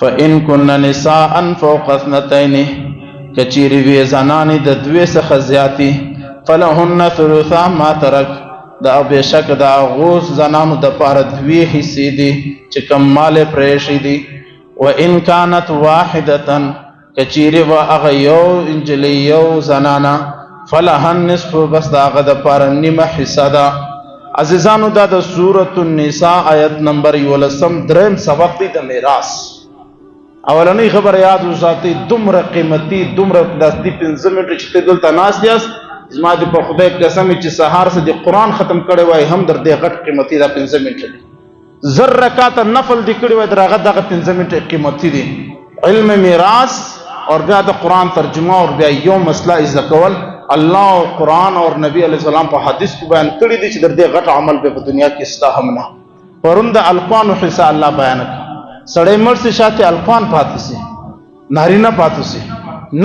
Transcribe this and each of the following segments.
فإن كن نساء فوق اثنتين کچیری وی زنانی د دوی څخه زیاتی فلهن ثلثا ما ترک دا بشک دا غوث زنانو د پاره دوی حصے دي چې کم مال پریشي دي وان كانت واحده کچیری و اغه یو انجلی یو زنانا فلهن نصف بس دا غد پاره نیمه حصہ ده عزیزانو دا د سورۃ النساء آیت نمبر 11 دریم سبق دی د میراث اولنی خبر یاد وساتئ دومره قیمتي دومره داستی 15 منټه چې دلته ناست یاست زما د په خدای قسم چې سهار سره د قرآن ختم کړی وای هم در دې غټ قیمتي دا 15 منټه دي زر رکعات نفل دی کړی وای درغه دغه 15 منټه قیمتي دي علم میراث اور بیا د قرآن ترجمه اور بیا یو مسله از کول الله او قرآن اور نبی علیہ السلام په حدیث کې بیان کړی دي چې در دې غټ عمل په دنیا کې استا هم نه پروند القان حصہ الله بیان کړ سړی مړ سي شاته القان پاتې سي نارینه پاتې سي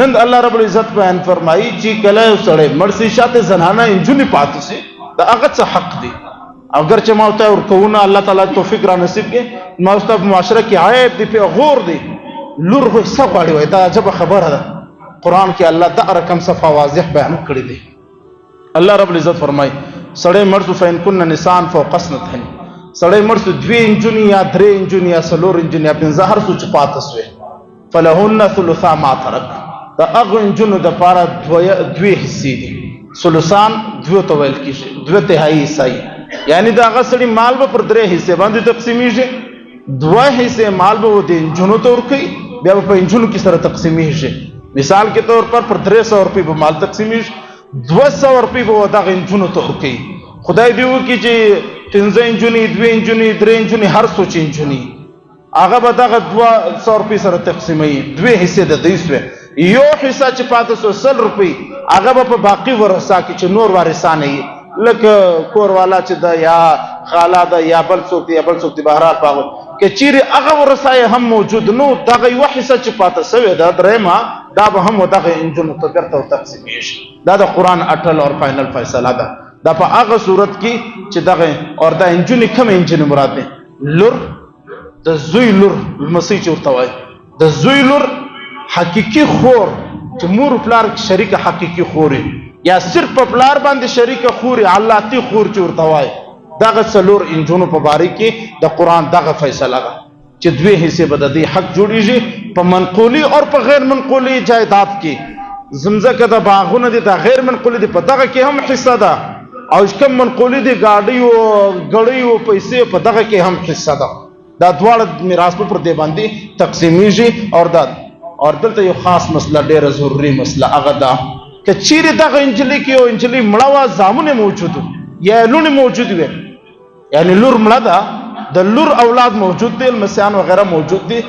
نن الله رب العزت بیان فرمایي چې کله سړی مړ سي شاته زنانه انجونی پاتې سي دا هغه څه حق دي اگر چې موته ور کوونه الله تعالی توفیق را نصیب کړي موته په معاشره کې عیب دي په غور دي لور خو څه غواړي وای دا عجب خبره ده قرآن کې الله دا رقم صفه واضح بیان کړی دی الله رب العزت فرمایي سړی مړ سو فین کن نسان فوق اثنتين سړی مړ سو 2 انجونی یا 3 انجونی یا 4 انجونی یا 15 هر څه چې پاتې سوی فلهن ثلثا ما ترک دا اغه انجونو د پاره دوی حصے دي ثلثان دوی ته ویل کیږي 2 تهائی حصہ یعنی دا هغه سړی مال به پر 3 حصے باندې تقسیمیږي 2 حصے مال به د انجونو تور کوي بیا په انجونو کې سره تقسیمیږي مثال کے طور پر 300 روپے به مال تقسیمیږي 200 روپے به دا انجونو تور کوي خدای دیو کی چې 15 انجونی 2 انجونی 3 انجونی هر سوچ انجونی هغه به دغه 200 روپے سره تقسیمي 2 حصے د دیسوه یو حصہ چې پاتې 100 روپے هغه به په باقی ورثه کې چې نور وارثان یې لکه کور والا چې دا یا خاله دا یا بل څوک یا بل څوک بهرال پاغو کې چیرې هغه ورثه هم موجود نو دغه یو حصہ چې پاتې سوی دا درېما دا به هم دغه انجونو ته ورته تقسیمي شي دا د قرآن اٹل اور فائنل فیصله ده دا په هغه صورت کې چې دغه اور دا انجونی کوم انجونی مراد ده لور د زوی لور مسیح چورته وای د زوی لور حقيقي خور چې مور پلار شریک حقيقي خوري یا صرف په پلار باندې شریک خوري علاتی خور چورته وای دغه څلور انجونو په باره کې د قرآن دغه فیصله ده چې 2 حصے به د دې حق جوړیږي په منقولي او په غیر منقولي جایداد کې زمزکه د باغونه دي د غیر منقولي دي په دغه کې هم حصہ ده او کوم منقولي دي گاډي او غړي او پیسې په دغه کې هم حصہ ده دا دواړه میراث پر دې باندې تقسیمیږي اور دلته یو خاص مسله ډیره ضروری مسله هغه ده چې چیرې دغه انجلی کې او انجلی مړه زامونه موجود یا لونه موجود وي یعنی لور مړه ده د لور اولاد موجود دي المسیان وغیرہ موجود دي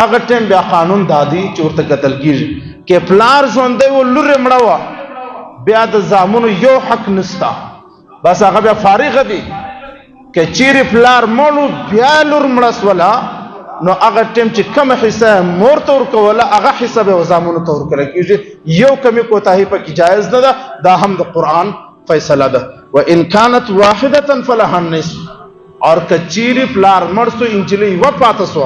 هغه ټیم بیا قانون دادی چې ورته قتل کیږي کې پلار ژوندې و لور مړه و بیا د زامونو یو حق نستا بس هغه بیا فارغ دي کې چیرې پلار مړو بیا لور مړه ولا نو هغه ټیم چې کوم حصہ مور تور کوله هغه حصہ به زامونو تور کړی کیږي یو کمی کوتاهی پکې جایز نه ده دا هم د قرآن فیصله ده وان كانت واحده فلها النصف اور کچيري پلار مرسو انجلی و پاتسو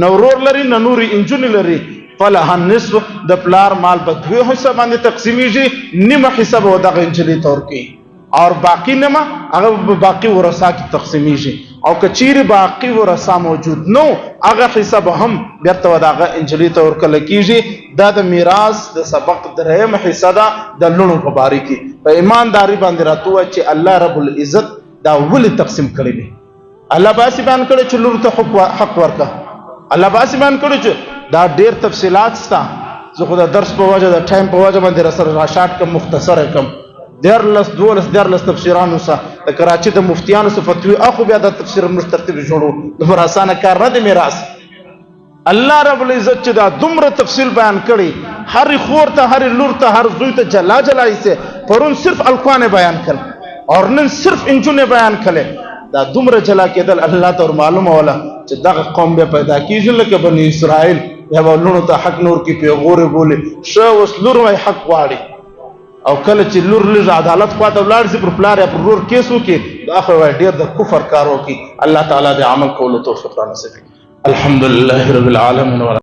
نورور لري نوري انجلی لري فلها النصف د پلار مال په 2 حصہ باندې تقسیمیږي نیمه حصہ به دغه انجلی تور کوي اور باقی نما هغه باقی ورثه کی تقسیمیږي او کچيري باقی ورثه موجود نو هغه حصہ به هم بیرته دغه انجلی تور کله کیږي دا د میراث د سبق درهم حصہ دا د لونو په باره کې په ایمانداری باندې راتوه چې الله رب العزت دا ول تقسیم کړی دی الله باسی بیان کړی چې لور ته حق ورکا الله باسی بیان کړی چې دا ډیر تفصيلات ستا زه خو د درس په وجه د ټایم په وجه باندې رسره راشات کم مختصر کم دولس تفسیرانو سره د کراچي د مفتیانو سره فتوی اخو بیا د تفسیر مسترتب جوړو د فراسانه کار نه د میراث الله رب العزت چې دا دومره تفصیل بیان کړي هر خور ته هر لور ته هر زوی ته جلا جلای سے پرون صرف القوان بیان کړ اور نن صرف انجونه بیان کړي دا دومره جلا کېدل الله ته معلومه ولا چې دغه قوم به پیدا کیږي لکه بنی اسرائیل یا ولونو ته حق نور کی پیغور بوله شو وس لور وای حق واړي او کله چې لور لږ عدالت خواته ولاړ شي پر پلار یا پر لور کیسو کې دا خو ډیر د کفر کارو کې الله تعالی د عمل کولو توفیق را نصیب الحمد لله رب العالمين.